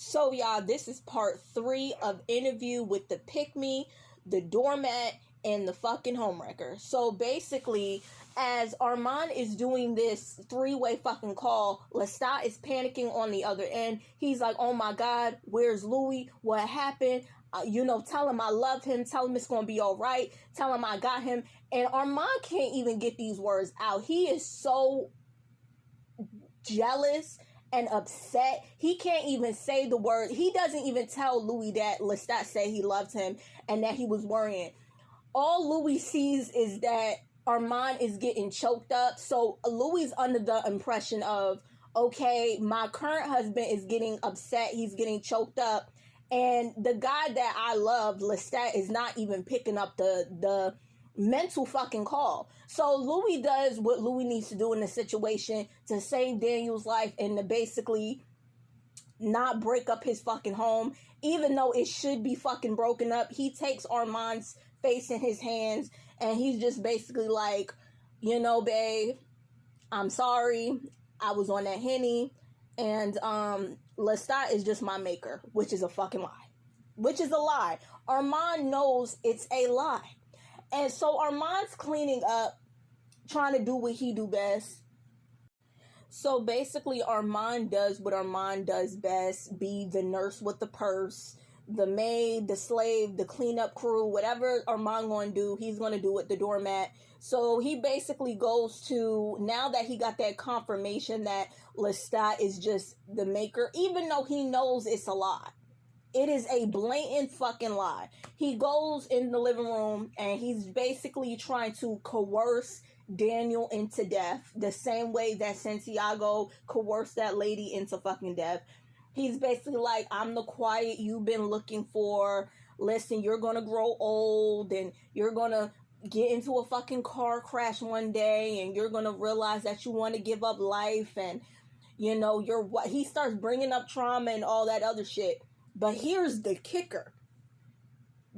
So, y'all, this is part 3 of interview with the pick me, the doormat, and the fucking homewrecker. So basically, as Armand is doing this 3-way fucking call, Lestat is panicking on the other end. He's like, oh my God, where's Louis? What happened? Tell him I love him. Tell him it's going to be all right. Tell him I got him. And Armand can't even get these words out. He is so jealous and upset. He can't even say the word. He doesn't even tell Louis that Lestat said he loved him and that he was worrying. All Louis sees is that Armand is getting choked up. So Louis is under the impression of, okay, my current husband is getting upset. He's getting choked up. And the guy that I love, Lestat, is not even picking up the mental fucking call. So Louis does what Louis needs to do in the situation to save Daniel's life and to basically not break up his fucking home, even though it should be fucking broken up. He takes Armand's face in his hands and he's just basically like, babe, I'm sorry, I was on that Henny, and Lestat is just my maker, which is a fucking lie, which is a lie. Armand knows it's a lie. And so Armand's cleaning up, trying to do what he do best. So basically, Armand does what Armand does best: be the nurse with the purse, the maid, the slave, the cleanup crew, whatever Armand going to do, he's going to do with the doormat. So he basically goes to, now that he got that confirmation that Lestat is just the maker, even though he knows it's a lie. It is a blatant fucking lie. He goes in the living room and he's basically trying to coerce Daniel into death the same way that Santiago coerced that lady into fucking death. He's basically like, I'm the quiet you've been looking for. Listen, you're going to grow old and you're going to get into a fucking car crash one day and you're going to realize that you want to give up life and, you're what. He starts bringing up trauma and all that other shit. But here's the kicker.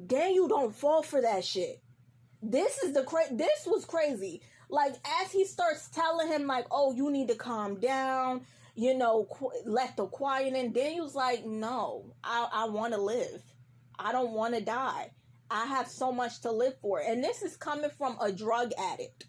Daniel don't fall for that shit. This was crazy. Like, as he starts telling him, like, oh, you need to calm down, let the quiet in. Daniel's like, no, I want to live. I don't want to die. I have so much to live for. And this is coming from a drug addict,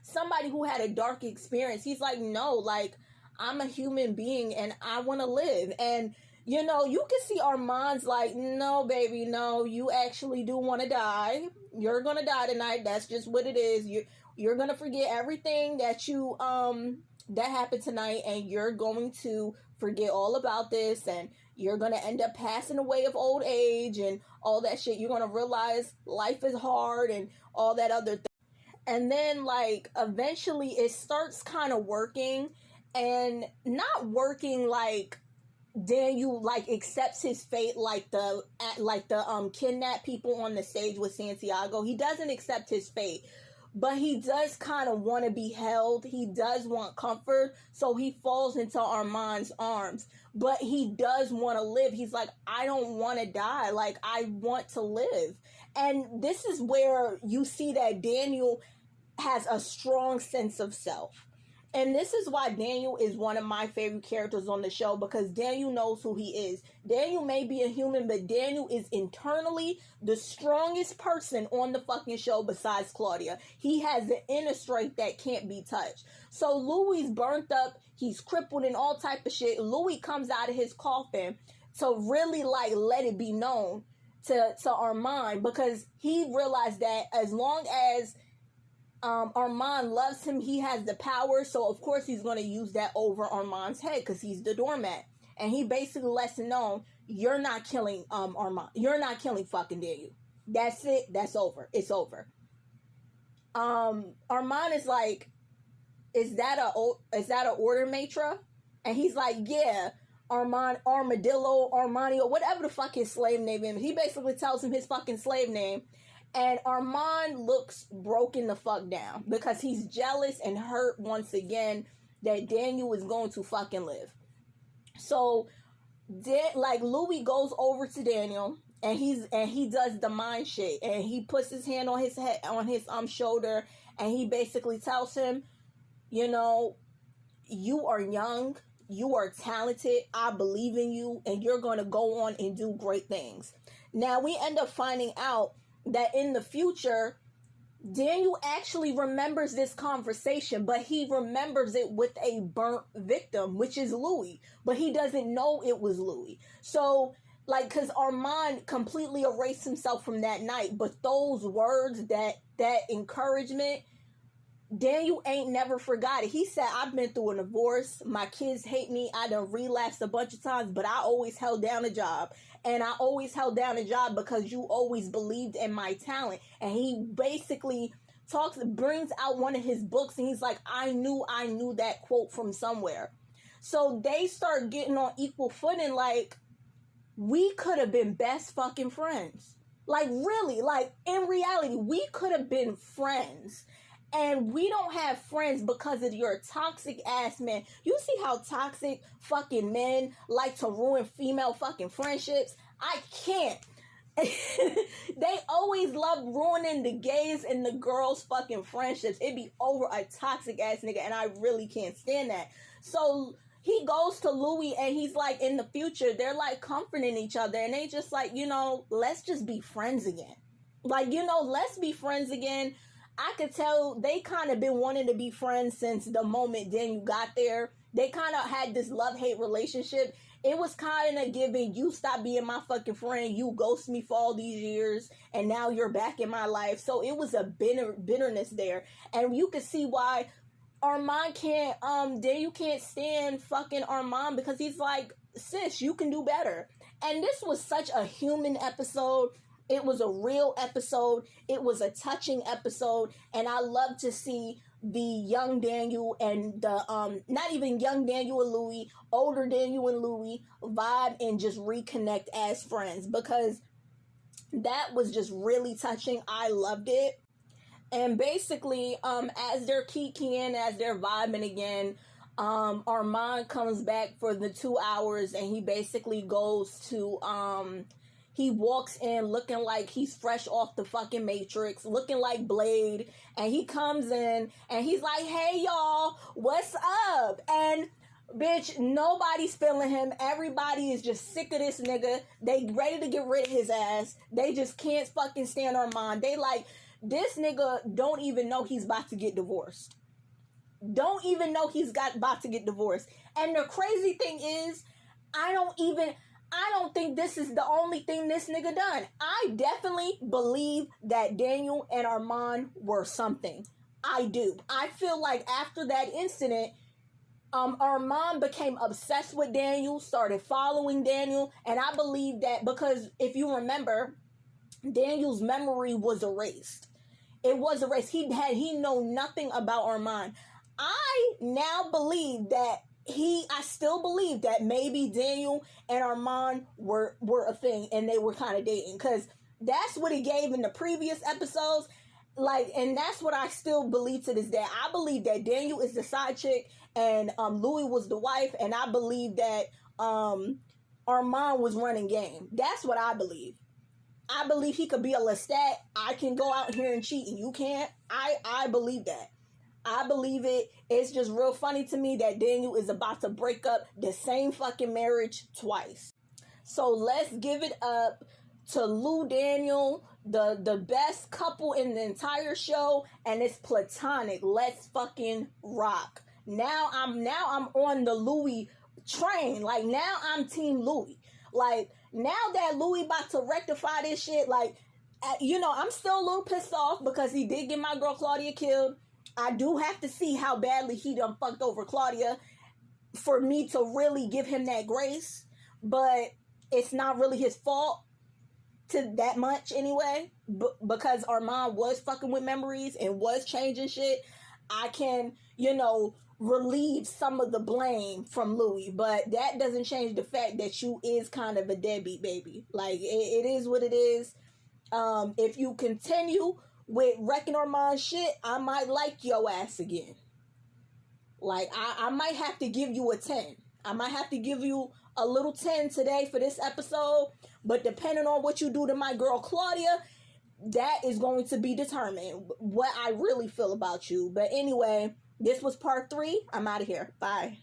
somebody who had a dark experience. He's like, no, like, I'm a human being and I want to live. And you can see Armand's like, no, baby, no, you actually do want to die. You're going to die tonight. That's just what it is. You're going to forget everything that that happened tonight, and you're going to forget all about this, and you're going to end up passing away of old age and all that shit. You're going to realize life is hard and all that other thing. And then, like, eventually it starts kind of working, and not working like Daniel like accepts his fate like the kidnap people on the stage with Santiago. He doesn't accept his fate, but he does kind of want to be held. He does want comfort, so he falls into Armand's arms. But he does want to live. He's like, I don't want to die. Like, I want to live. And this is where you see that Daniel has a strong sense of self. And this is why Daniel is one of my favorite characters on the show, because Daniel knows who he is. Daniel may be a human, but Daniel is internally the strongest person on the fucking show besides Claudia. He has the inner strength that can't be touched. So Louis burnt up, he's crippled and all type of shit. Louis comes out of his coffin to really like let it be known to Armand, because he realized that as long as Armand loves him, he has the power, so of course he's going to use that over Armand's head because he's the doormat. And he basically lets him know, you're not killing Armand. You're not killing fucking Daniel. That's it. That's over. It's over. Armand is like, is that a order matra? And he's like, yeah, Armand, Armadillo, Armanio, whatever the fuck his slave name is. He basically tells him his fucking slave name. And Armand looks broken the fuck down because he's jealous and hurt once again that Daniel is going to fucking live. So, Louis goes over to Daniel and he does the mind shake, and he puts his hand on his head, on his shoulder, and he basically tells him, you are young, you are talented. I believe in you, and you're going to go on and do great things. Now, we end up finding out that in the future, Daniel actually remembers this conversation, but he remembers it with a burnt victim, which is Louis. But he doesn't know it was Louis. So, like, because Armand completely erased himself from that night, but those words, that encouragement, Daniel ain't never forgot it. He said, I've been through a divorce. My kids hate me. I done relapsed a bunch of times, but I always held down a job. And I always held down a job because you always believed in my talent. And he basically brings out one of his books, and he's like, I knew that quote from somewhere. So they start getting on equal footing, like, we could have been best fucking friends. Like, really, like, in reality, we could have been friends. And we don't have friends because of your toxic ass men. You see how toxic fucking men like to ruin female fucking friendships? I can't. They always love ruining the gays and the girls' fucking friendships. It be over a toxic ass nigga, and I really can't stand that. So he goes to Louis, and he's like, in the future, they're like comforting each other, and they just like, let's just be friends again. Like, let's be friends again. I could tell they kind of been wanting to be friends since the moment Daniel got there. They kind of had this love-hate relationship. It was kind of giving, you stop being my fucking friend, you ghost me for all these years, and now you're back in my life. So it was a bitterness there. And you could see why Armand Daniel can't stand fucking Armand, because he's like, sis, you can do better. And this was such a human episode. It was a real episode. It was a touching episode. And I love to see the young Daniel and the, not even young Daniel and Louis, older Daniel and Louis vibe and just reconnect as friends, because that was just really touching. I loved it. And basically, as they're kikiing, as they're vibing again, Armand comes back for the 2 hours, and he basically goes to, he walks in looking like he's fresh off the fucking Matrix, looking like Blade, and he comes in, and he's like, hey, y'all, what's up? And, bitch, nobody's feeling him. Everybody is just sick of this nigga. They ready to get rid of his ass. They just can't fucking stand Armand. They like, this nigga don't even know he's about to get divorced. Don't even know he's about to get divorced. And the crazy thing is, I don't think this is the only thing this nigga done. I definitely believe that Daniel and Armand were something. I do. I feel like after that incident, Armand became obsessed with Daniel, started following Daniel, and I believe that because if you remember, Daniel's memory was erased. It was erased. He know nothing about Armand. I now believe that I still believe that maybe Daniel and Armand were a thing, and they were kind of dating, because that's what he gave in the previous episodes. Like, and that's what I still believe to this day. I believe that Daniel is the side chick, and Louis was the wife, and I believe that Armand was running game. That's what I believe. I believe he could be a Lestat. I can go out here and cheat, and you can't. I believe that. I believe it. It's just real funny to me that Daniel is about to break up the same fucking marriage twice. So let's give it up to Lou Daniel, the best couple in the entire show, and it's platonic. Let's fucking rock. Now I'm on the Louis train. Like, now I'm team Louis. Like, now that Louis about to rectify this shit, like, I'm still a little pissed off because he did get my girl Claudia killed. I do have to see how badly he done fucked over Claudia for me to really give him that grace. But it's not really his fault to that much anyway. Because Armand was fucking with memories and was changing shit. I can, relieve some of the blame from Louis. But that doesn't change the fact that you is kind of a deadbeat baby. Like, it is what it is. If you continue with wrecking Armand shit, I might like your ass again. Like, I might have to give you a 10. I might have to give you a little 10 today for this episode. But depending on what you do to my girl Claudia, that is going to be determined what I really feel about you. But anyway, this was part 3. I'm out of here. Bye.